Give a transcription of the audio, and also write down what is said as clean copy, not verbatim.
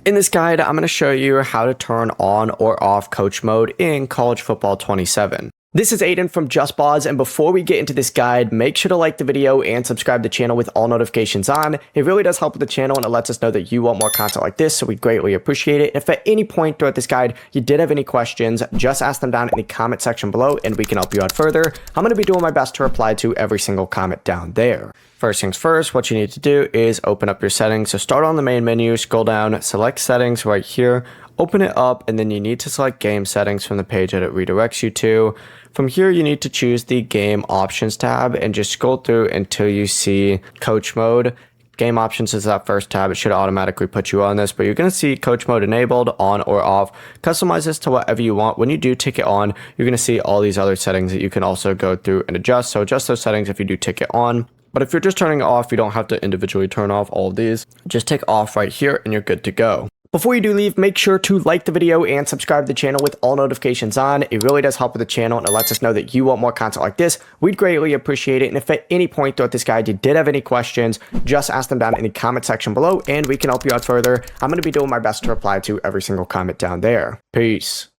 In this guide, I'm going to show you how to turn on or off coach mode in College Football 27. This is Aiden from JustBoz, and before we get into this guide, make sure to like the video and subscribe to the channel with all notifications on. It really does help with the channel, and it lets us know that you want more content like this, so we greatly appreciate it. If at any point throughout this guide you did have any questions, just ask them down in the comment section below, and we can help you out further. I'm going to be doing my best to reply to every single comment down there. First things first, what you need to do is open up your settings. So start on the main menu, scroll down, select settings right here, open it up, and then you need to select game settings from the page that it redirects you to. From here, you need to choose the game options tab and just scroll through until you see coach mode. Game options is that first tab. It should automatically put you on this, but you're going to see coach mode enabled, on or off. Customize this to whatever you want. When you do tick it on, you're going to see all these other settings that you can also go through and adjust. So adjust those settings if you do tick it on. But if you're just turning it off, you don't have to individually turn off all of these. Just tick off right here and you're good to go. Before you do leave, make sure to like the video and subscribe to the channel with all notifications on. It really does help with the channel, and it lets us know that you want more content like this. We'd greatly appreciate it. And if at any point throughout this guide you did have any questions, just ask them down in the comment section below and we can help you out further. I'm going to be doing my best to reply to every single comment down there. Peace.